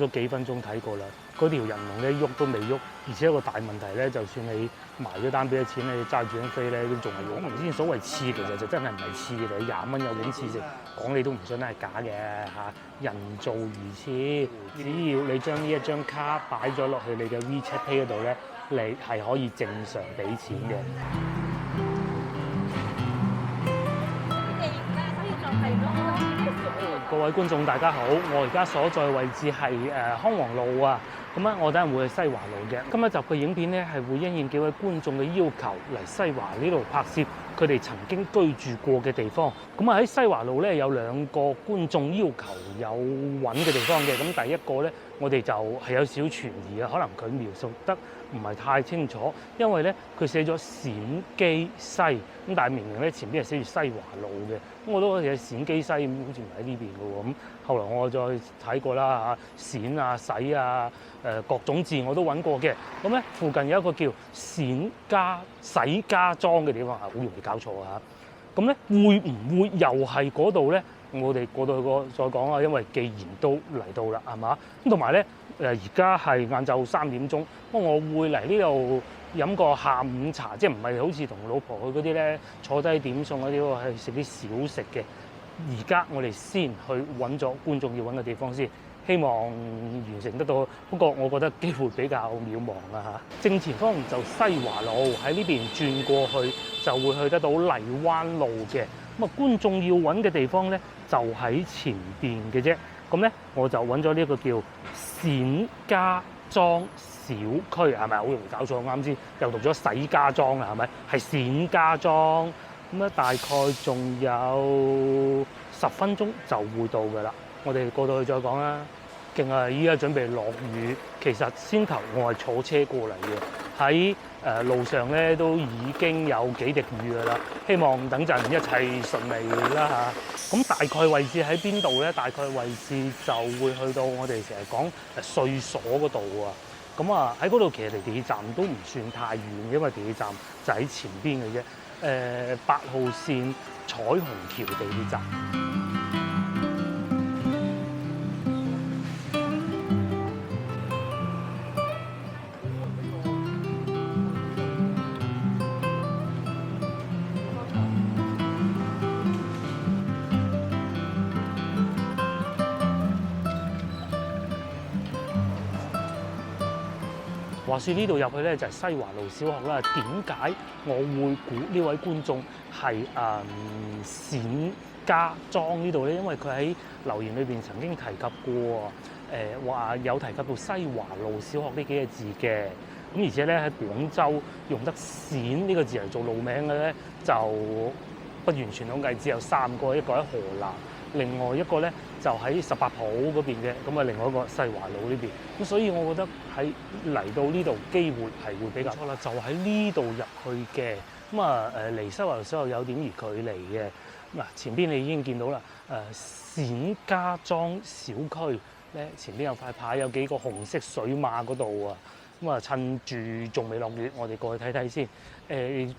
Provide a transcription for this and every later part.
都幾分鐘睇過啦，嗰條人龍咧喐都未喐，而且一個大問題咧，就算你埋咗單俾咗錢咧，你揸住張飛咧都仲係用。明先所謂刺其實就真係唔係刺嘅，你20蚊有碗刺食，講你都唔信係假嘅嚇。人造魚翅，只要你將呢一張卡擺咗落去你嘅 WeChat Pay 嗰度咧，你係可以正常俾錢嘅。各位觀眾大家好，我而家所在位置係康王路啊，咁啊我等陣會去西華路嘅。今一集嘅影片咧係會因應幾位觀眾嘅要求嚟西華呢度拍攝佢哋曾經居住過嘅地方。咁啊喺西華路咧有2個觀眾要求有揾嘅地方嘅。咁第一個咧我哋就係有少少存疑啊，可能佢描述得唔係太清楚，因為咧佢寫咗陝基西，咁但係明明咧前邊係寫住西華路嘅，咁我都覺得陝基西好似唔喺呢邊嘅喎。咁後來我再睇過啦嚇，陝啊、洗啊、各種字我都揾過嘅。咁咧附近有一個叫洗家莊嘅地方，好容易搞錯啊。咁咧會唔會又係嗰度咧？我哋過到去個再講啊，因為既然都嚟到啦，係嘛？咁同埋咧而家係晏晝3點鐘，我會嚟呢度飲個下午茶，即係唔係好似同老婆去嗰啲咧坐低點餸嗰啲，係食啲小食嘅。而家我哋先去揾咗觀眾要揾嘅地方先，希望完成得到。不過我覺得機會比較渺茫啊嚇。正前方就西華路，喺呢邊轉過去就會去得到荔灣路嘅。咁啊，觀眾要揾嘅地方咧就喺前邊嘅啫。咁咧我就揾咗呢一個叫冼家莊小區，係咪好容易搞錯？啱先又讀咗洗家莊啊，係咪？係冼家莊。咁咧大概仲有10分鐘就會到㗎啦。我哋過到去再講啦。勁啊！依家準備落雨，其實先頭我係坐車過嚟嘅，喺路上咧都已經有幾滴雨㗎啦。希望等陣一切順利啦嚇。咁大概位置喺邊度咧？大概位置就會去到我哋成日講稅所嗰度啊。咁啊喺嗰度其實離地鐵站都唔算太遠，因為地鐵站就喺前邊嘅啫。8號線彩虹橋地鐵站。話說呢度入去咧就係西華路小學啦。點解我會估呢位觀眾係冼家莊呢度咧？因為佢喺留言裏邊曾經提及過話有提及到西華路小學呢幾個字嘅。咁而且咧喺廣州用得冼呢個字嚟做路名嘅咧就不完全統計，只有3個，一個喺河南，另外一個咧就喺18浦嗰邊嘅，咁啊另外一個西華路呢邊。咁所以我覺得喺嚟到呢度機會係會比較錯啦，就喺呢度入去嘅。咁啊離西華路小學有點兒距離嘅。嗱前邊你已經見到啦，冼家莊小區咧前邊有塊牌，有幾個紅色水馬嗰度啊。咁啊趁住仲未落雨，我哋過去睇睇先。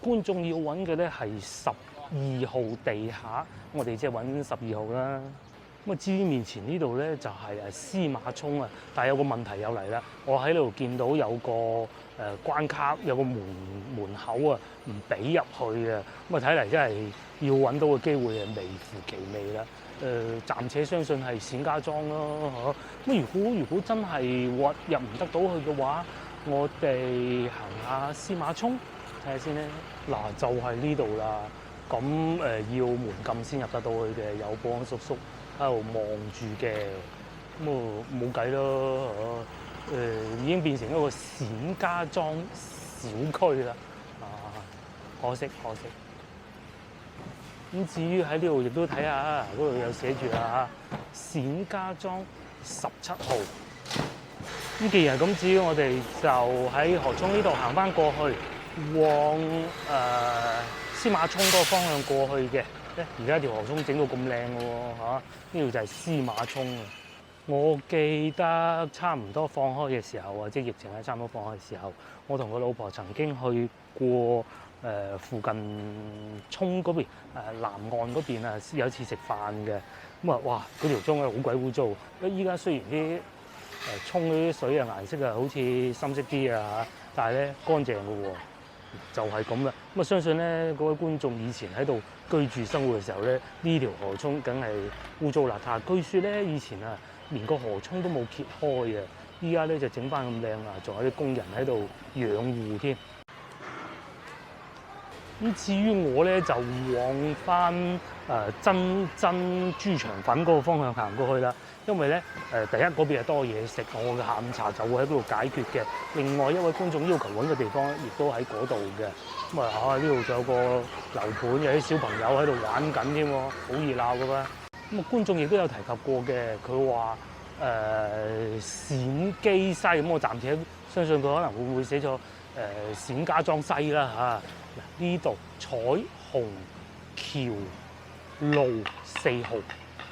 觀眾要揾嘅咧係12號地下，我哋即係揾12號啦。咁啊，至於面前呢度咧就係司馬涌啊，但係有個問題又嚟啦，我喺度見到有個關卡，有個門口啊，唔俾入去啊。咁啊睇嚟真係要揾到嘅機會係微乎其微啦。暫且相信係冼家莊咯，嚇。咁如果真係入唔得到去嘅話，我哋行下司馬涌睇下先咧。嗱就係呢度啦。咁要門禁先入得到去嘅，有保安叔叔喺度望住嘅，咁啊冇計咯，已經變成一個冼家莊小區啦，可惜。咁至於喺呢度亦都睇下，嗰度有寫住啦嚇，冼家莊17號。咁既然係咁，至於我哋就喺何涌呢度行翻過去，往司馬涌嗰個方向過去嘅。而家條河涌整到咁靚嘅喎嚇，呢度就係司馬涌啊！我記得差唔多放開嘅時候啊，即係疫情喺差唔多放開嘅時候，我同個老婆曾經去過附近涌嗰邊南岸嗰邊啊，有一次食飯嘅。咁啊，哇！嗰條涌咧好鬼污糟。依家雖然啲沖嗰啲水嘅顏色啊，好似深色啲啊，但係咧乾淨嘅喎，就係咁啦。咁啊，相信咧各位觀眾以前喺度居住生活嘅時候咧，呢條河涌梗係污糟邋遢。據說咧以前啊，連個河涌都冇揭開嘅，依家咧就整翻咁靚啊，仲有啲工人喺度養護添。咁至於我咧就往翻珍珍豬腸粉嗰個方向行過去啦，因為咧第一嗰邊係多嘢食，我嘅下午茶就會喺嗰度解決嘅。另外一位觀眾要求揾嘅地方亦都喺嗰度嘅。咁啊呢度仲有個樓盤，有啲小朋友喺度玩緊添喎，好熱鬧㗎嘛。咁啊觀眾亦都有提及過嘅，佢話陝基西，咁我暫且相信佢可能會唔會寫咗冼家莊西啦嚇。嗱，呢度彩虹橋路4號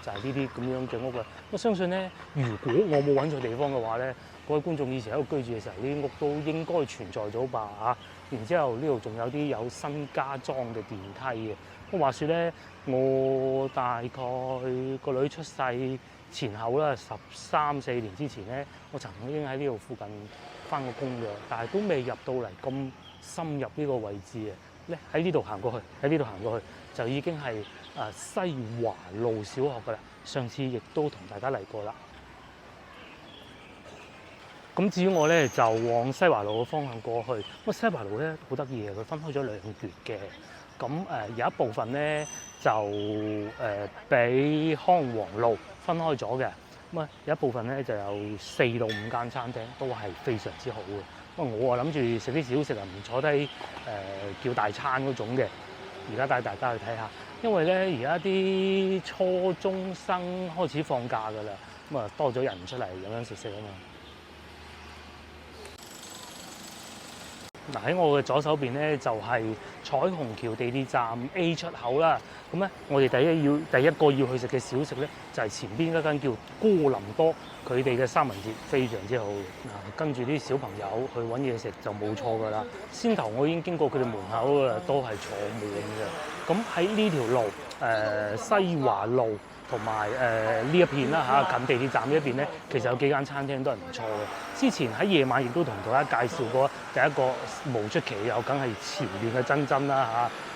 就係呢啲咁樣嘅屋啦。我相信咧，如果我冇揾錯地方嘅話咧，各位觀眾以前喺度居住嘅時候，呢啲屋都應該存在咗吧嚇。然之後呢度仲有啲有新加裝嘅電梯嘅。咁話説咧，我大概個女出世前後啦，13、14年之前咧，我曾經喺呢度附近翻過工嘅，但係都未入到嚟咁深入呢個位置嘅。咧喺呢度行過去，喺呢度行過去就已經係西華路小學㗎啦。上次亦都同大家嚟過啦。咁至於我咧就往西華路嘅方向過去。咁西華路咧好得意嘅，佢分開咗2橛嘅。咁有一部分咧就俾康王路分開咗嘅。咁啊有一部分咧就有4到5間餐廳，都係非常之好嘅。咁我啊諗住食啲小食啊，唔坐低叫大餐嗰種嘅。而家帶大家去睇下，因為咧而家啲初中生開始放假㗎啦，咁啊多咗人出嚟飲飲食食啊嘛。嗱喺我嘅左手邊咧就係彩虹橋地鐵站 A 出口啦。咁咧我哋第一個要去食嘅小食咧就係前邊嗰間叫哥林多，佢哋嘅三文治非常之好。嗱，跟住啲小朋友去揾嘢食就冇錯㗎啦。先頭我已經經過佢哋門口啦，都係坐滿嘅。咁喺呢條路西華路同埋呢一片啦嚇，近地鐵站呢一邊咧，其實有幾間餐廳都係唔錯嘅。之前喺夜晚亦都同大家介紹過，第一個無出奇有，梗係前面嘅珍珍啦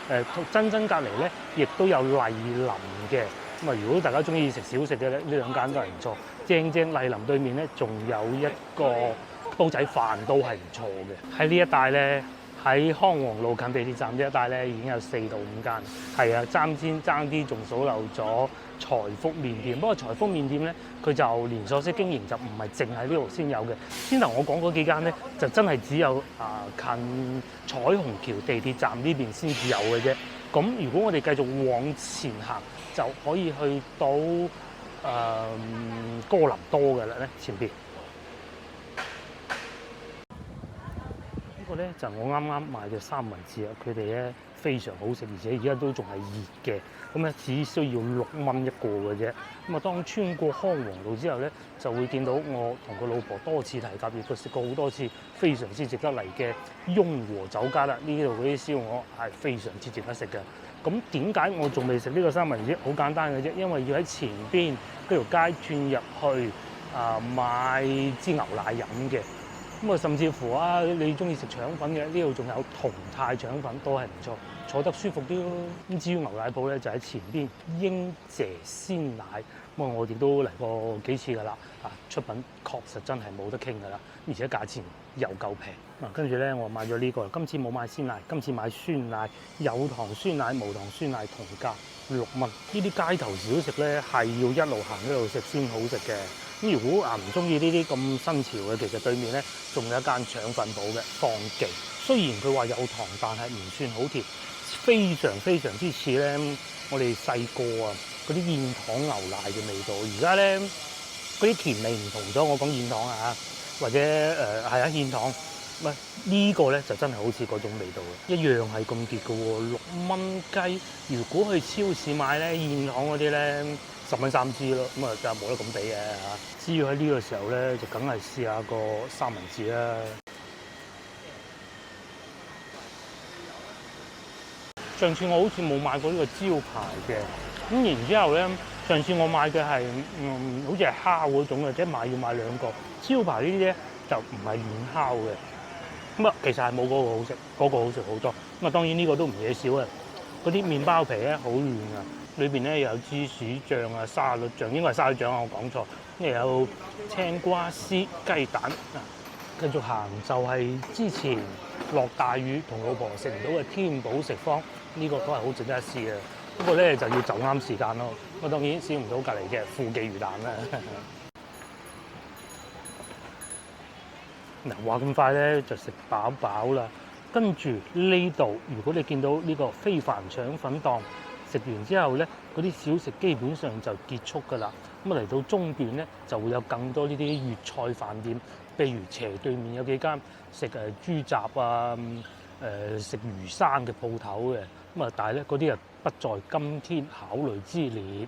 嚇。珍珍隔離咧，亦都有麗林嘅。咁啊，如果大家中意食小食嘅咧，呢2間都係唔錯。正麗林對面咧，仲有一個煲仔飯都係唔錯嘅。喺呢一帶咧，喺康王路近地鐵站呢一帶咧，已經有4到5間。係啊，爭啲仲數漏咗財福麵店。不過財福麵店咧，佢就連鎖式經營，就唔係淨係呢度先有嘅。先頭我講嗰幾間咧，就真係只有近彩虹橋地鐵站呢邊先至有嘅啫。咁如果我哋繼續往前行，就可以去到哥林多嘅啦咧，前邊。呢個咧就我啱啱買嘅三文治啊，佢哋咧非常好食，而且而家都仲係熱嘅。咁咧只需要6蚊一個嘅啫。咁啊，當穿過康王路之後咧，就會見到我同個老婆多次提及，亦都食過好多次，非常之值得嚟嘅雍和酒家啦。呢度嗰啲燒鵝係非常之值得食嘅。咁點解我仲未食呢個三文治？好簡單嘅啫，因為要喺前邊嗰條街轉入去買支牛奶飲嘅。咁啊，甚至乎你中意食腸粉嘅，呢度仲有同泰腸粉都係唔錯，坐得舒服啲咯。咁至於牛奶鋪咧，就喺前邊英姐鮮奶。咁我哋都嚟過幾次㗎啦，出品確實真係冇得傾㗎啦，而且價錢又夠平。跟住咧我買咗呢個，今次冇買鮮奶，今次買酸奶，有糖酸奶、無糖酸奶同價6蚊。呢啲街頭小食咧係要一路行一路食先好食嘅。咁如果唔中意呢啲咁新潮嘅，其實對面咧仲有一間腸粉鋪嘅放記。雖然佢話有糖，但係唔算好甜，非常非常之似咧我哋細個嗰啲燕塘牛奶嘅味道。而家咧嗰啲甜味唔同咗，我講燕塘或者燕塘。唔係呢個咧就真係好似嗰種味道嘅，一樣係咁跌嘅喎，6蚊雞。如果去超市買咧，燕塘嗰啲咧10蚊3支咯，咁啊就冇得咁比嘅嚇。至於喺呢個時候咧，就梗係試下個三文治啦。上次我好似冇買過呢個招牌嘅，咁然之後咧上次我買嘅係好似係烤嗰種嘅，即係要買兩個。招牌呢啲咧就唔係現烤嘅。咁啊，其實係冇嗰個好食，嗰個好食好多。咁啊，當然呢個都唔嘢少啊。嗰啲麵包皮咧好軟啊，裏邊咧有芝士醬啊、沙律醬，應該係沙律醬啊，我講錯。又有青瓜絲、雞蛋啊。繼續行就係之前落大雨同老婆食唔到嘅天寶食坊，呢個都係好值得一試嘅。不過咧就要就啱時間咯。我當然試唔到隔離嘅富記魚蛋啦。嗱，話咁快咧就食飽飽啦。跟住呢度，如果你見到呢個非凡腸粉檔，食完之後咧，嗰啲小食基本上就結束㗎啦。咁啊嚟到中段咧，就會有更多呢啲粵菜飯店，譬如斜對面有幾間食豬雜啊、食魚生嘅鋪頭嘅。咁啊，但係咧嗰啲啊不在今天考慮之列。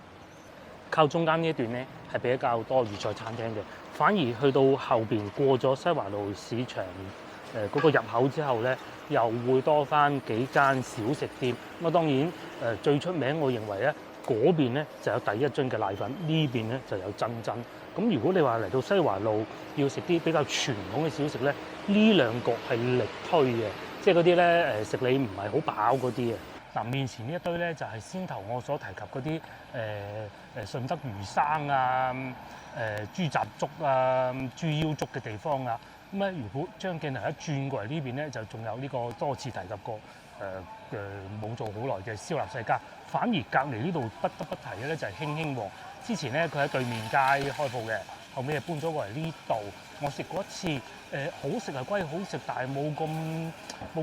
靠中間呢一段咧係比較多粵菜餐廳嘅，反而去到後邊過咗西華路市場嗰個入口之後咧，又會多翻幾間小食店。咁啊，當然最出名，我認為咧嗰邊咧就有第一樽嘅瀨粉，呢邊咧就有珍珍。咁如果你話嚟到西華路要食啲比較傳統嘅小食咧，呢兩個係力推嘅，即係嗰啲咧食你唔係好飽嗰啲啊。嗱，面前呢一堆咧就係先頭我所提及嗰啲順德魚生啊、豬雜粥啊、豬腰粥嘅地方啊。咁咧，如果將鏡頭一轉過嚟呢邊咧，就仲有呢個多次提及過冇做好耐嘅燒臘世家。反而隔離呢度不得不提嘅咧就係興興旺。之前咧佢喺對面街開鋪嘅，後尾就搬咗過嚟呢度。我食過一次，好食係歸好食，但係冇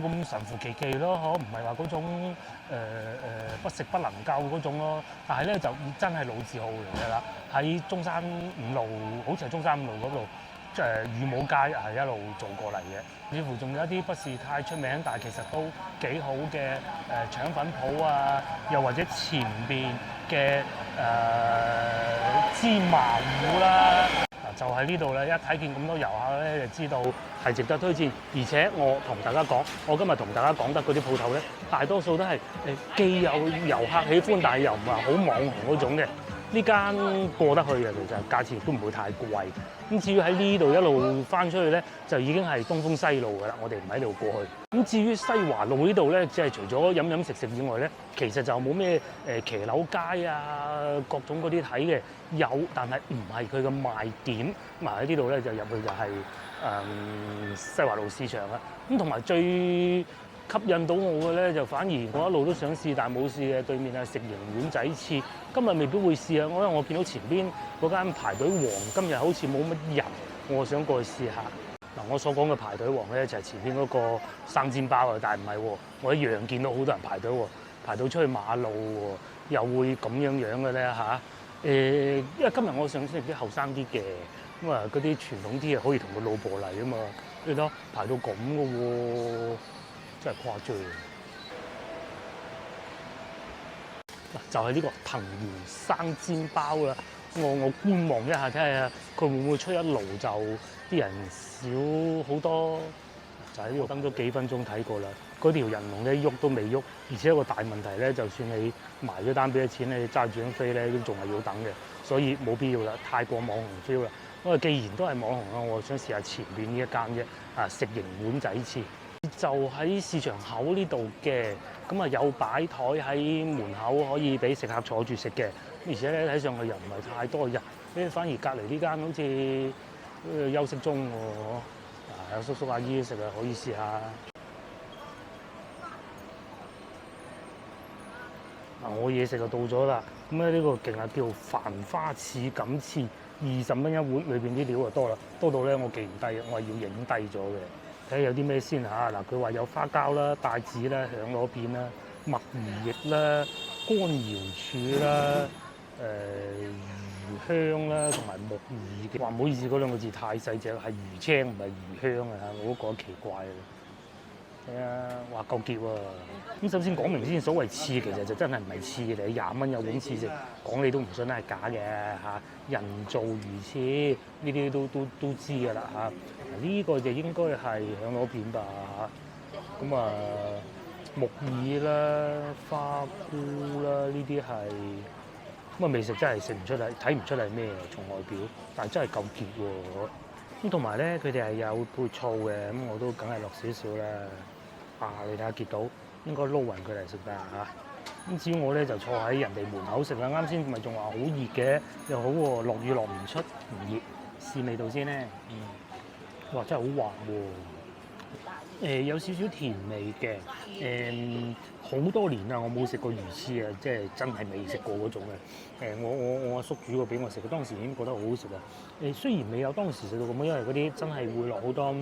咁神乎其技咯，嗬，唔係話嗰種不食不能夠嗰種咯。但係咧就真係老字號嚟㗎啦，喺中山五路，好似係中山五路嗰度。御武街係一路做過嚟嘅，似乎仲有一啲不是太出名，但係其實都幾好嘅腸粉鋪啊，又或者前邊嘅芝麻糊啦，就喺呢度咧。一睇見咁多遊客咧，就知道係值得推薦。而且我同大家講，我今日同大家講得嗰啲鋪頭咧，大多數都係既有遊客喜歡，但係又唔係好網紅嗰種嘅。呢間過得去嘅，其實價錢都唔會太貴。咁至於喺呢度一路翻出去咧，就已經係東風西路㗎啦。我哋唔喺度過去。咁至於西華路呢度咧，即係除咗飲食以外咧，其實就冇咩騎樓街啊，各種嗰啲睇嘅有，但係唔係佢嘅賣點。咁喺呢度咧就入去就係西華路市場啦。咁同埋最吸引到我嘅咧，就反而我一路都想試，但係冇試嘅。對面係食營碗仔翅，今日未必會試啊！因為我見到前邊嗰間排隊王今日好似冇乜人，我想過去試下。嗱，我所講嘅排隊王咧就係前邊嗰個生煎包啊，但係唔係喎，我一樣見到好多人排隊喎，排到出去馬路喎，又會咁樣嘅咧嚇。因為今日我想食啲後生啲嘅，咁啊嗰啲傳統啲嘅可以同個老婆嚟啊嘛，你睇排到咁嘅喎。真係誇張嗱，就係呢個藤原生煎包啦。我觀望一下，睇下佢會唔會出一爐就啲人少好多。就喺呢度等咗幾分鐘睇過啦，嗰條人龍咧喐都未喐，而且一個大問題咧，就算你埋咗單俾咗錢咧，你揸住張飛咧都仲係要等嘅，所以冇必要啦，太過網紅 feel 啦。因為既然都係網紅啦，我想試下前邊呢一間啫，食營碗仔翅。就喺市場口呢度嘅，咁啊有擺台喺門口可以俾食客坐住食嘅，而且咧睇上去又唔係太多人，呢反而隔離呢間好似休息中喎，有叔叔阿姨食啊，可以試下。我嘢食就到咗啦，咁咧呢個勁啊叫繁花似錦翅，20蚊一碗，裏邊啲料就多啦，多到咧我記唔低，我係要影低咗嘅。睇下有啲咩先嚇，嗱佢話有花膠啦、帶子啦、響螺片啦、墨魚翼啦、乾瑤柱啦、魚香啦，同埋木耳嘅。話唔好意思，嗰兩個字太細隻，係魚青唔係魚香啊！我都覺得奇怪啊。係啊，話夠傑喎！咁首先講明先，所謂翅其實就真係唔係翅嚟，20蚊有碗翅食，講你都唔信係假嘅嚇。人造魚翅呢啲都知㗎啦嚇。呢個就應該係響螺片吧嚇。咁木耳啦、花菇啦，呢啲係咁啊未食真係食唔出嚟，睇唔出係咩從外表，但係真係夠結喎。咁同埋咧，佢哋係有配醋嘅，咁我都梗係落少少啦。你睇下結到，應該撈勻佢嚟食㗎嚇。咁至於我咧就坐喺人哋門口食啦。啱先咪仲話好熱嘅，又好喎，落雨落唔出，唔熱。試味道先咧，哇真係好滑喎。有少少甜味嘅，好多年啦，我冇食過魚翅啊，即係真係未食過嗰種嘅。我阿叔煮過俾我食，當時已經覺得好好食啦。雖然未有當時食到咁樣，因為嗰啲真係會落好多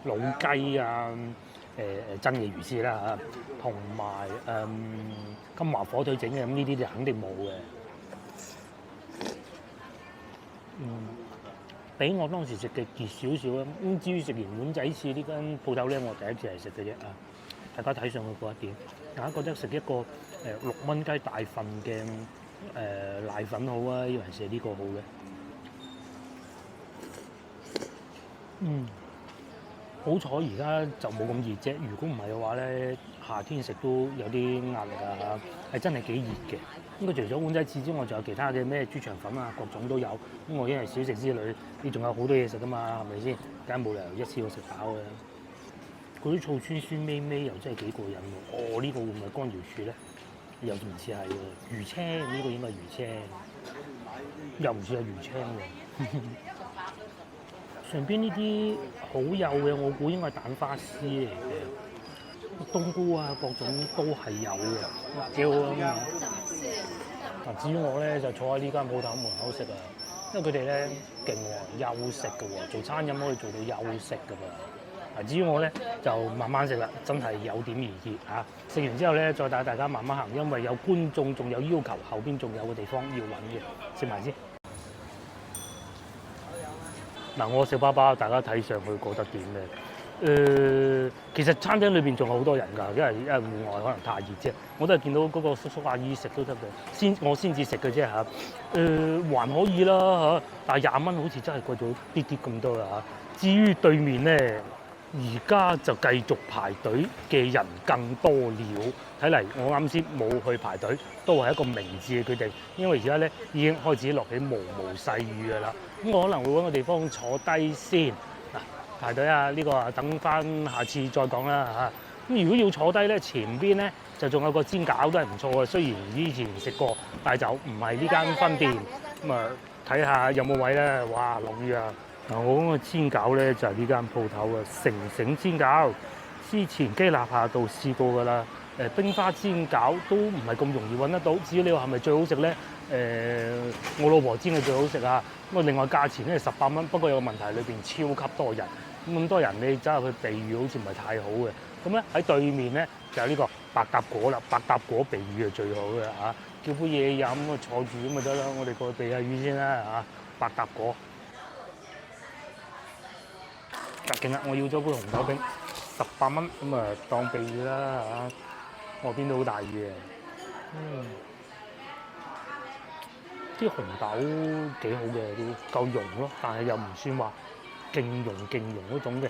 老雞啊，真嘅魚翅啦嚇，同埋金華火腿整嘅，咁呢啲就肯定冇嘅。比我當時食嘅熱少少啦。咁至於食完碗仔翅呢間鋪頭咧，我第一次嚟食嘅啫啊！大家睇上去嗰一點，大家覺得食一個6蚊雞大份嘅瀨粉好啊，以為食呢個好嘅。好彩而家就冇咁熱啫。如果唔係嘅話咧，夏天食都有啲壓力啊，係真係幾熱嘅。應該除咗碗仔翅之外，仲有其他嘅咩豬腸粉啊，各種都有。咁我因為小食之類，你仲有好多嘢食噶嘛，係咪先？梗係冇理由一次過食飽嘅。嗰啲醋酸酸味味又真係幾過癮喎。呢個會唔會乾瑤柱咧？又唔似係喎。魚青呢個應該係魚青，又唔似係魚青喎。上邊呢啲好幼嘅，我估應該係蛋花絲嚟嘅。冬菇啊，各種都係有嘅，幾好啊！至於我咧就坐喺呢間鋪頭門口食啊，因為佢哋咧勁喎，休息嘅喎，做餐飲可以做到休息嘅噃。至於我咧就慢慢食啦，真係有點而熱嚇。食完之後咧，再帶大家慢慢行，因為有觀眾仲有要求，後邊仲有個地方要揾嘅，食埋先。我食包包，大家睇上去覺得點咧？其實餐廳裏邊仲有好多人㗎，因為戶外可能太熱啫。我都係見到嗰個叔叔阿姨食都得嘅，我先至食嘅啫嚇。還可以啦嚇，但係20蚊好似真係貴咗啲啲咁多啦嚇。至於對面咧，而家就繼續排隊嘅人更多了。睇嚟我啱先冇去排隊，都係一個明智嘅決定，因為而家咧已經開始落起毛毛細雨㗎啦。咁我可能會揾個地方坐低先排隊啊！呢個啊等翻下次再講啦嚇。咁如果要坐低咧，前邊咧就仲有個煎餃都係唔錯嘅。雖然以前食過，但係就唔係呢間分店。咁啊睇下有冇位咧。哇落雨啊！我嗰個煎餃咧就係呢間鋪頭啊，成煎餃。之前基立夏道試過㗎啦。冰花煎餃都唔係咁容易揾得到。至於你話係咪最好食咧？我老婆煎嘅最好食啊。咁啊另外價錢咧18蚊，不過有個問題，裏邊超級多人。咁多人你走入去避雨好似唔係太好嘅。咁咧喺對面咧就有呢個白搭果啦，白搭果避雨係最好嘅嚇。叫杯嘢飲啊，坐住咁咪得啦。我哋過去避下雨先啦嚇。白搭果，勁啦！我要咗杯紅豆冰，18蚊，咁啊當避雨啦嚇。外邊都好大雨嘅。啲紅豆幾好嘅，都夠溶咯，但係又唔算話勁溶嗰種嘅，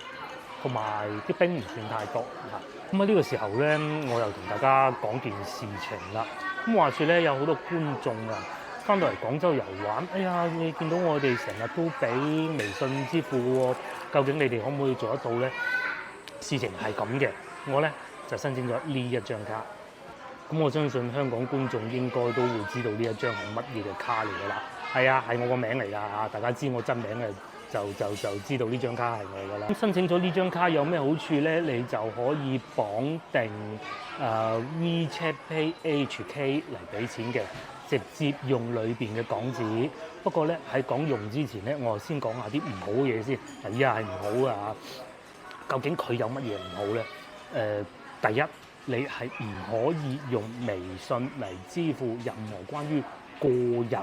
同埋啲冰唔算太多嚇。咁喺呢個時候咧，我又同大家講件事情啦。咁話說咧，有好多觀眾啊，翻到嚟廣州遊玩，哎呀，你見到我哋成日都俾微信支付喎，究竟你哋可唔可以做得到咧？事情係咁嘅，我咧就申請咗呢一張卡。咁我相信香港觀眾應該都會知道呢一張係乜嘢嘅卡嚟㗎啦。係啊，係我個名嚟㗎嚇，大家知我真名嘅就知道呢張卡係我㗎啦。咁申請咗呢張卡有咩好處咧？你就可以綁定WeChat Pay HK 嚟俾錢嘅，直接用裏邊嘅港紙。不過咧喺講用之前咧，我先講下啲唔好嘅嘢先。依家係唔好㗎嚇。究竟佢有乜嘢唔好咧？第一，你係唔可以用微信嚟支付任何關於個人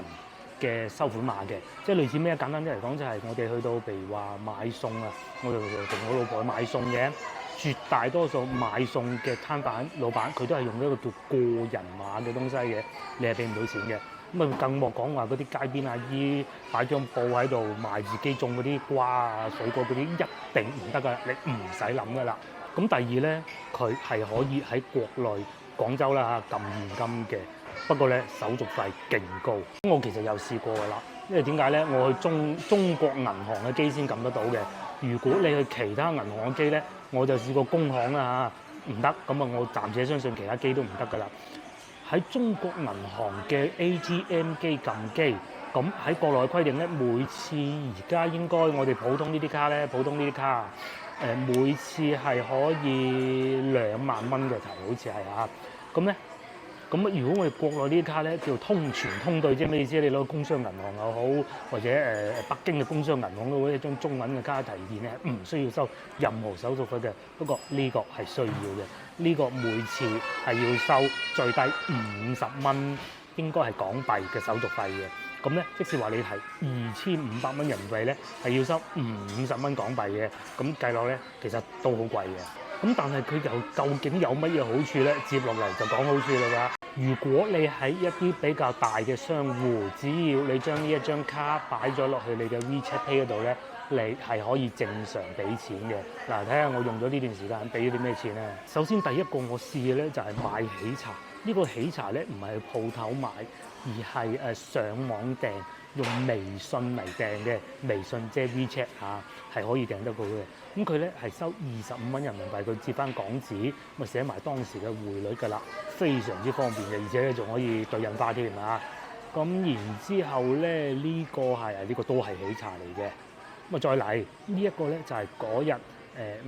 嘅收款碼嘅，即係類似咩？簡單啲嚟講，就係我哋去到譬如話買餸啊，我哋同我老婆去買餸嘅，絕大多數買餸嘅攤販老闆佢都係用一個叫個人碼嘅東西嘅，你係俾唔到錢嘅。咁啊，更莫講話嗰啲街邊阿姨擺張布喺度賣自己種嗰啲瓜啊、水果嗰啲，一定唔得㗎，你唔使諗㗎啦。咁第二咧，佢係可以喺國內廣州啦嚇撳現金嘅，不過咧手續費勁高。我其實有試過㗎啦，因為點解咧？我去中國銀行嘅機先撳得到嘅。如果你去其他銀行嘅機咧，我就試過工行啦嚇，唔得。咁啊，我暫且相信其他機都唔得㗎啦。喺中國銀行嘅 ATM 機撳機，咁喺國內嘅規定咧，每次而家應該我哋普通呢啲卡咧，每次係可以2萬蚊嘅頭，好似係嚇。咁如果我哋國內呢啲卡咧叫通傳通對，即係咩意思？你攞工商銀行又好，或者北京嘅工商銀行都好，一張中銀嘅卡提現咧，唔需要收任何手續費嘅。不過呢個係需要嘅，呢個每次係要收最低50蚊，應該係港幣嘅手續費嘅。咁咧，即使話你係2500蚊人民幣咧，係要收50蚊港幣嘅。咁計落咧，其實都好貴嘅。咁但係佢又究竟有乜嘢好處咧？接落嚟就講好處啦。如果你喺一啲比較大嘅商戶，只要你將呢一張卡擺咗落去你嘅 WeChat Pay 嗰度咧，你係可以正常俾錢嘅。嗱，睇下我用咗呢段時間俾咗啲咩錢咧。首先第一個我試嘅咧就係買喜茶。呢個喜茶咧唔係去鋪頭買，而係上網訂，用微信嚟訂嘅。微信即係 WeChat 嚇，係可以訂得到嘅。咁佢咧係收25蚊人民幣，佢折翻港紙，咪寫埋當時嘅匯率㗎啦，非常之方便嘅，而且咧仲可以兌印花添啊！咁然之後咧，呢個都係喜茶嚟嘅。咁啊再嚟呢一個咧就係嗰日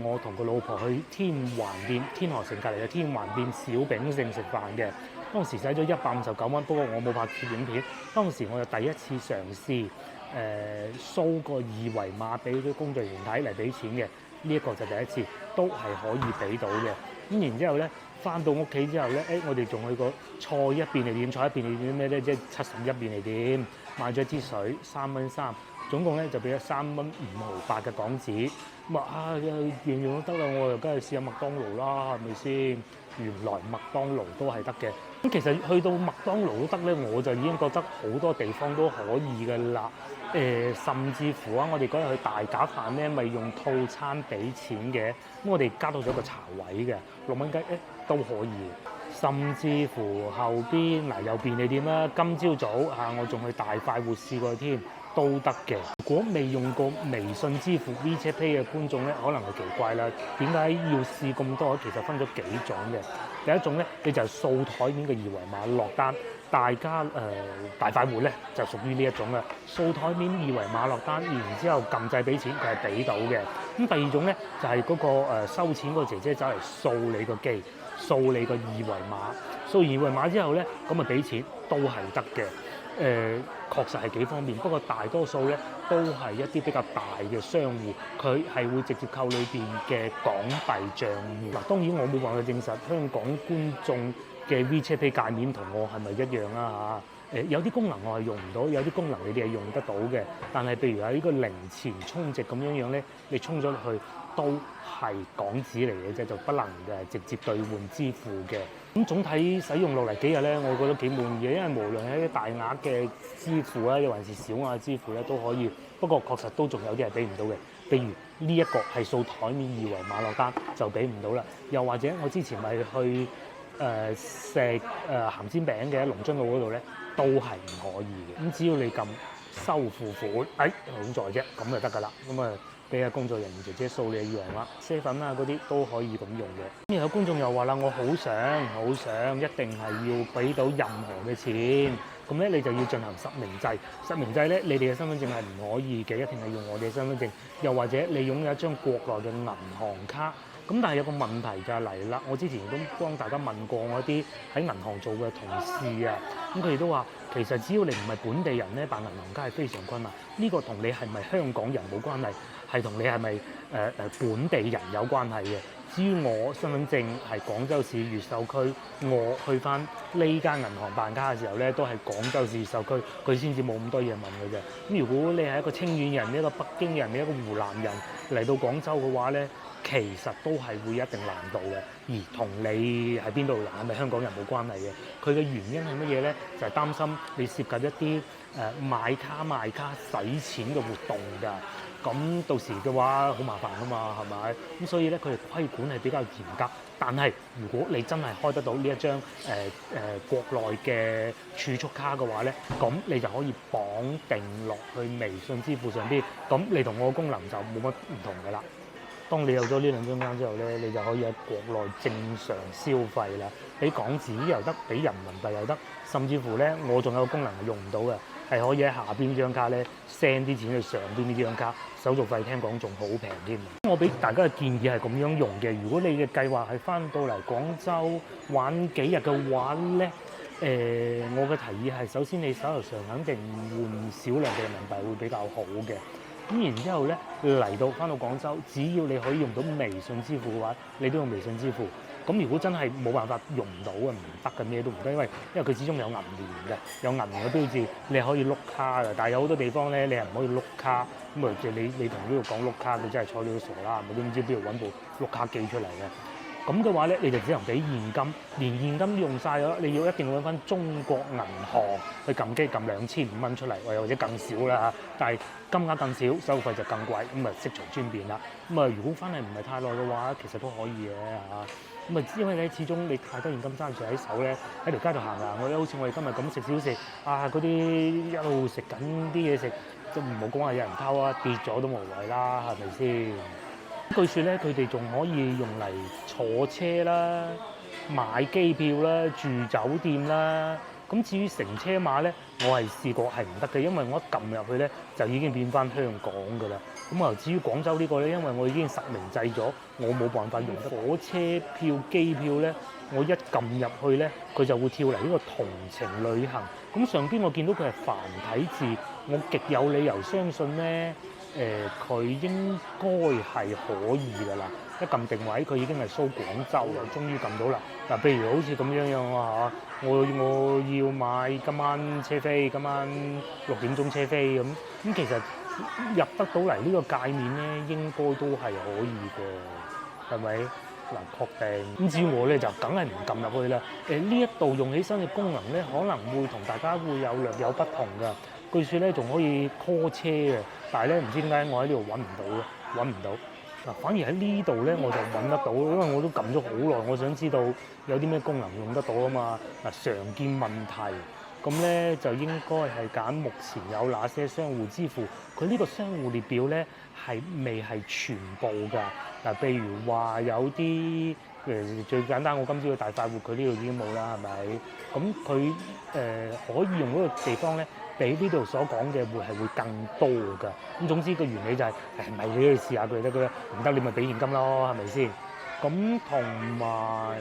我同個老婆去天河城隔離嘅天環店小炳勝食飯嘅。當時使咗159蚊，不過我冇拍短片。當時我就第一次嘗試掃個二維碼俾啲工作人員睇嚟俾錢嘅，呢一個就第一次，都係可以俾到嘅。咁然之後咧，翻到屋企之後咧，我哋仲去個菜一便利店，菜一便利店咩咧？即係71便利店買咗支水3蚊3，總共咧就俾咗3蚊5毫8嘅港紙。咁樣樣都得啦，我又梗係試下麥當勞啦，係咪先？原來麥當勞都係得嘅。咁其實去到麥當勞都得咧，我就已經覺得好多地方都可以㗎啦。甚至乎我哋嗰日去大鴿飯咧，咪用套餐俾錢嘅。咁我哋加到咗個茶位嘅6蚊雞，都可以。甚至乎後邊有便利店啦，今朝早我仲去大快活試過添，都得嘅。如果未用過微信支付 WeChat Pay 嘅觀眾咧，可能係奇怪啦，點解要試咁多？其實分咗幾種嘅。第一種咧，你就係掃台面嘅二維碼落單。大家大快活咧就屬於呢一種嘅，掃台面二維碼落單，然之後撳掣俾錢，佢係俾到嘅。咁第二種咧就係嗰個收錢嗰個姐姐走嚟掃你個機，掃你個二維碼，掃完二維碼之後咧，咁啊俾錢都係得嘅。確實係幾方便，不過大多數咧都係一啲比較大嘅商戶，佢係會直接扣裏邊嘅港幣帳戶。嗱，當然我冇辦法證實香港觀眾嘅 WeChat Pay 界面同我係咪一樣啊嚇？有啲功能我係用唔到，有啲功能你哋係用得到嘅。但係譬如喺呢個零錢充值咁樣咧，你充咗落去都係港紙嚟嘅啫，就不能直接兌換支付嘅。咁總體使用落嚟幾日咧，我覺得幾滿意嘅，因為無論係啲大額嘅支付啊，又還是小額支付咧都可以。不過確實都仲有啲係俾唔到嘅，譬如呢一個係掃台面二維碼落單就俾唔到啦。又或者我之前咪去食鹹煎餅嘅龍津澳嗰度咧，都係唔可以嘅。咁只要你撳收付款，好在啫，咁就得㗎啦。咁俾下工作人員姐姐掃你嘅二維碼、啡粉啊嗰啲都可以咁用嘅。咁有觀眾又話啦，我好想一定係要俾到任何嘅錢，咁咧你就要進行實名制。實名制咧，你哋嘅身份證係唔可以嘅，一定係用我哋嘅身份證。又或者你擁有一張國內嘅銀行卡。咁但係有個問題就係嚟啦，我之前都幫大家問過我啲喺銀行做嘅同事啊，咁佢哋都話其實只要你唔係本地人咧，辦銀行卡係非常困難。呢個同你係咪香港人冇關係，係同你係咪本地人有關係嘅。至於我身份證係廣州市越秀區，我去翻呢間銀行辦卡嘅時候咧，都係廣州市越秀區，佢先至冇咁多嘢問嘅啫。咁如果你係一個清遠人、一個北京人、一個湖南人嚟到廣州嘅話咧，其實都係會有一定難度嘅，而同你係邊度人係咪香港人冇關係嘅。佢嘅原因係乜嘢咧？就係擔心你涉及一啲買卡賣卡使錢嘅活動㗎。咁到時嘅話好麻煩噶嘛，係咪？咁所以咧佢哋規管係比較嚴格。但係如果你真係開得到呢一張國內嘅儲蓄卡嘅話咧，咁你就可以綁定落去微信支付上邊，咁你同我嘅功能就冇乜唔同噶啦。當你有咗呢兩張卡之後咧，你就可以喺國內正常消費啦，俾港紙又得，俾人民幣又得，甚至乎咧我仲有個功能係用唔到嘅，係可以喺下邊張卡咧 send 啲錢去上邊呢張卡，手續費聽講仲好平添。我俾大家嘅建議係咁樣用嘅，如果你嘅計劃係翻到嚟廣州玩幾日嘅話咧，我嘅提議係首先你手頭上肯定換少量嘅人民幣會比較好嘅。咁然之後咧嚟到翻到廣州，只要你可以用到微信支付嘅話，你都用微信支付。咁如果真係冇辦法用唔到嘅，唔得嘅，咩都唔得，因為佢始終有銀聯嘅，有銀聯嘅標誌，你係可以碌卡嘅。但係有好多地方咧，你係唔可以碌卡。咁啊，你同呢度講碌卡，佢真係睬你都傻啦，我都唔知邊度揾部碌卡機出嚟嘅。咁嘅話咧，你就只能俾現金，連現金都用晒咗，你要一定要揾翻中國銀行去撳機撳2500蚊出嚟，或者更少啦嚇。但係金額更少，收費就更貴，咁啊悉隨尊便啦。咁啊，如果翻嚟唔係太耐嘅話，其實都可以嘅嚇。咁啊，因為咧始終你太多現金爭住喺手咧，喺條街度行行，好似我哋今日咁食小食啊，嗰啲一路食緊啲嘢食，都唔好講話有人偷啊，跌咗都無謂啦，係咪先？據說咧，佢哋仲可以用嚟坐車啦、買機票啦、住酒店啦。咁至於乘車碼咧，我係試過係唔得嘅，因為我一撳入去咧就已經變翻香港㗎啦。咁啊，至於廣州呢個咧，因為我已經實名制咗，我冇辦法用得火車票、機票咧，我一撳入去咧，佢就會跳嚟呢個同程旅行。咁上邊我見到佢係繁體字，我極有理由相信咧。佢應該係可以㗎啦，一撳定位佢已經係 show 廣州啦，終於撳到啦。嗱，譬如好似咁樣啊嚇，我要買今晚車飛，今晚6點鐘車飛咁，其實入得到嚟呢個界面咧，應該都係可以嘅，係咪？嗱，確定。咁至於我咧就梗係唔撳入去啦。呢一度用起身嘅功能咧，可能會同大家會有略有不同㗎。據說咧仲可以 call 車嘅，但係咧唔知點解我喺呢度揾唔到嘅，揾唔到。嗱，反而喺呢度咧我就揾得到，因為我都撳咗好耐，我想知道有啲咩功能用得到啊嘛。嗱，常見問題，咁咧就應該係揀目前有哪些商戶支付，佢呢個商戶列表咧係未係全部㗎。嗱，譬如話有啲最簡單，我今朝嘅大快活佢呢度已經冇啦，係咪？咁佢可以用嗰個地方咧，比呢度所講嘅會更多㗎。咁總之個原理就係咪你去試下佢得嘅，唔得你咪俾現金咯，係咪先？咁同埋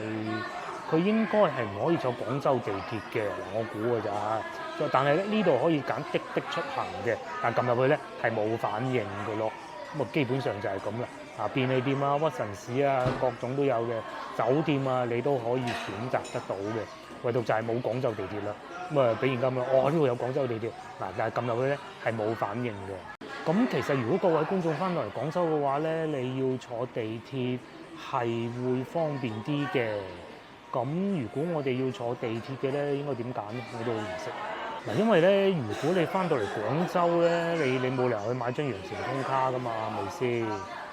佢應該係唔可以坐廣州地鐵嘅，我估㗎咋。但係咧呢度可以揀滴滴出行嘅，但撳入去咧係冇反應㗎咯。咁啊基本上就係咁啦。便利店啊、屈臣氏啊，各種都有嘅。酒店啊，你都可以選擇得到嘅。唯獨就係冇廣州地鐵啦。咁啊，俾現金啦。呢度有廣州地鐵。嗱，但係撳入去咧係冇反應嘅。咁其實如果各位觀眾翻到嚟廣州嘅話咧，你要坐地鐵係會方便啲嘅。咁如果我哋要坐地鐵嘅咧，應該點揀咧？我都好唔識。嗱，因為咧，如果你翻到嚟廣州咧，你冇理由去買張羊城通卡噶嘛，係咪先？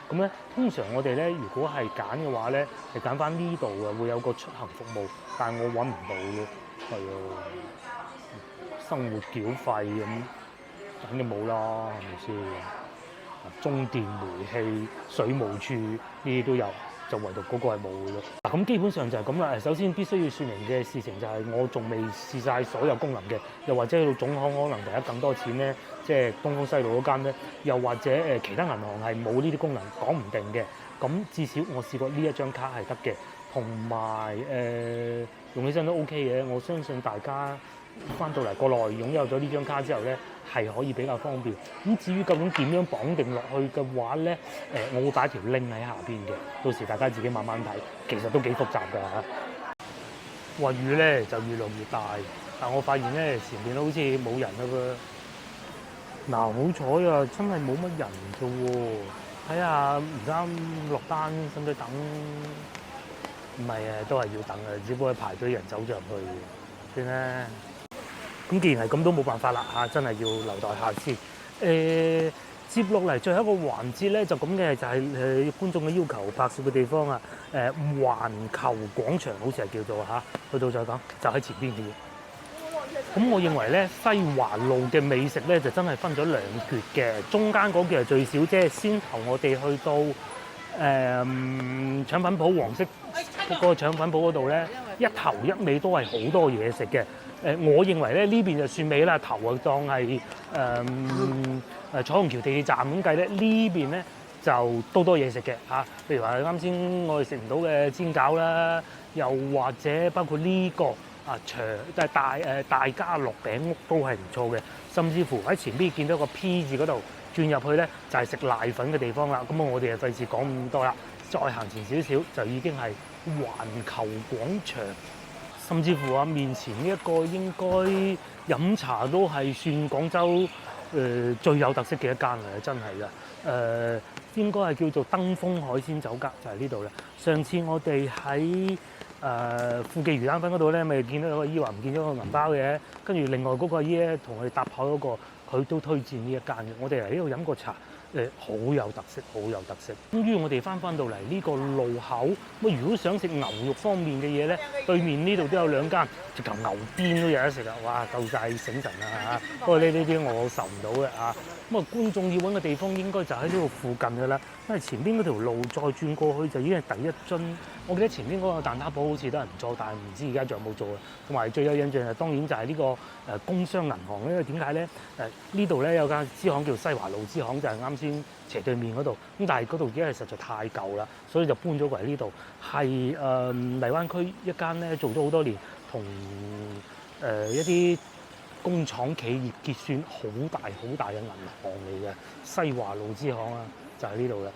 咁咧，通常我哋咧，如果係揀嘅話咧，係揀翻呢度嘅，會有個出行服務，但係我揾唔到咯，係啊，生活繳費咁，肯定冇啦，係咪先？中電、煤氣、水務處呢啲都有，就唯獨嗰個係冇嘅咯。嗱，咁基本上就係咁啦。首先必須要説明嘅事情就係我仲未試晒所有功能嘅，又或者去到總行可能第一更多錢咧。即係東方西路嗰間咧，又或者其他銀行係冇呢啲功能，講唔定嘅。咁至少我試過呢一張卡係得嘅，同埋用起身都 OK 嘅。我相信大家翻到嚟國內擁有咗呢張卡之後咧，係可以比較方便。咁至於究竟點樣綁定落去嘅話咧，我會擺條 link 喺下邊嘅，到時大家自己慢慢睇。其實都幾複雜㗎嚇。話雨咧就越落越大，但我發現咧前邊好似冇人啦噃。嗱，好彩啊，真係冇乜人啫喎！睇下唔啱落單，使唔使等？唔係啊，都係要等啊，只不過排隊人走咗入去，算啦。咁既然係咁，都冇辦法啦嚇，真係要留待下次。接落嚟最後一個環節咧，就咁嘅就係觀眾嘅要求拍攝嘅地方啊。環球廣場好似係叫做嚇，去到再講就喺前邊嘅。咁我認為咧，西華路嘅美食咧就真係分咗兩橛嘅，中間嗰橛係最少啫。先頭我哋去到腸粉鋪黃色嗰個腸粉鋪嗰度咧，一頭一尾都係好多嘢食嘅。我認為咧呢邊就算尾啦，頭啊當係彩虹橋地鐵站咁計咧，呢邊咧就都多嘢食嘅嚇。譬如話啱先我哋食唔到嘅煎餃啦，又或者包括呢個大家樂餅屋都係唔錯嘅。甚至乎喺前邊見到個 P 字嗰度轉入去咧，就係食瀨粉嘅地方啦。咁我哋就費事講咁多啦，再行前少少就已經係環球廣場。甚至乎面前呢一個應該飲茶都係算廣州最有特色嘅一間嚟，真係㗎。應該係叫做登峰海鮮酒家，就係呢度啦。上次我哋喺富記魚蛋粉嗰度咧，咪見到有個姨話唔見咗個銀包嘅，跟住另外嗰個阿姨咧同我哋搭台嗰個，佢都推薦呢一間嘅。我哋嚟呢度飲個茶。好有特色，好有特色。終於我哋翻到嚟呢個路口，咁如果想食牛肉方面嘅嘢咧，對面呢度都有兩間，直頭牛鞭都有得食啊！哇，夠晒醒神啊嚇！不過呢啲我受唔到嘅嚇。咁觀眾要揾嘅地方應該就喺呢度附近嘅啦，因為前邊嗰條路再轉過去就已經係第一樽。我記得前邊嗰個蛋撻鋪好似都係唔錯，但係唔知而家仲有冇做啊？同埋最有印象係當然就係呢個工商銀行，因為點解咧？呢度咧有間支行叫西華路支行，就係啱先斜對面嗰度。咁但係嗰度已經係實在太舊啦，所以就搬咗過嚟呢度。係荔灣區一間咧做咗好多年，同一啲工廠企業結算好大嘅銀行嚟嘅，西華路支行啊，就喺呢度啦。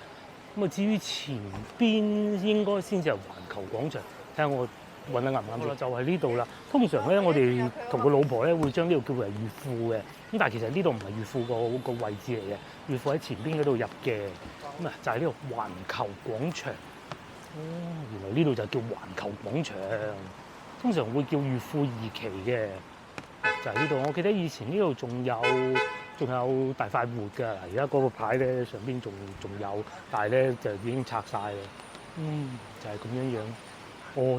咁至於前邊應該先至係環球廣場，睇下我揾得啱唔啱啦，就係呢度啦。通常咧，我哋同個老婆咧會將呢度叫為裕富嘅，咁但係其實呢度唔係裕富個位置嚟嘅，裕富喺前邊嗰度入嘅。咁就係呢度環球廣場。原來呢度就叫環球廣場，通常會叫裕富二期嘅，就係呢度。我記得以前呢度仲有大快活㗎，而家嗰個牌咧上邊仲有，但係咧就已經拆晒啦。就係咁樣樣。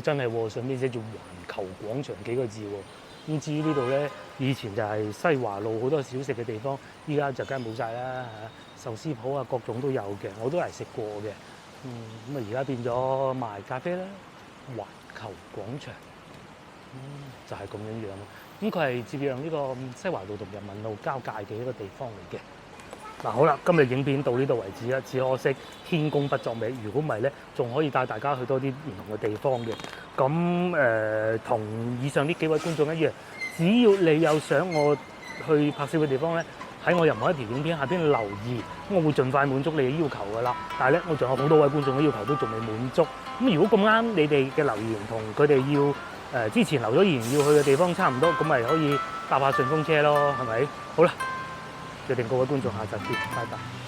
真係喎，上邊寫住環球廣場幾個字喎。咁至於呢度咧，以前就係西華路好多小食嘅地方，依家就梗係冇晒啦嚇。壽司鋪啊，各種都有嘅，我都嚟食過嘅。咁而家變咗賣咖啡啦，環球廣場。就係咁樣樣咯。咁佢係接壤呢個西華路同人民路交界嘅一個地方嚟嘅。嗱，好啦，今日影片到呢度為止啦。只可惜天公不作美，如果唔係咧，仲可以帶大家去多啲唔同嘅地方嘅。咁同以上呢幾位觀眾一樣，只要你有想我去拍攝嘅地方咧，喺我任何一條影片下邊留言，我會盡快滿足你嘅要求㗎啦。但係咧，我仲有好多位觀眾嘅要求都仲未滿足。咁如果咁啱你哋嘅留言同佢哋要之前留咗言要去嘅地方差唔多，咁咪可以搭下順風車咯，係咪？好啦，約定各位觀眾下集見，拜拜。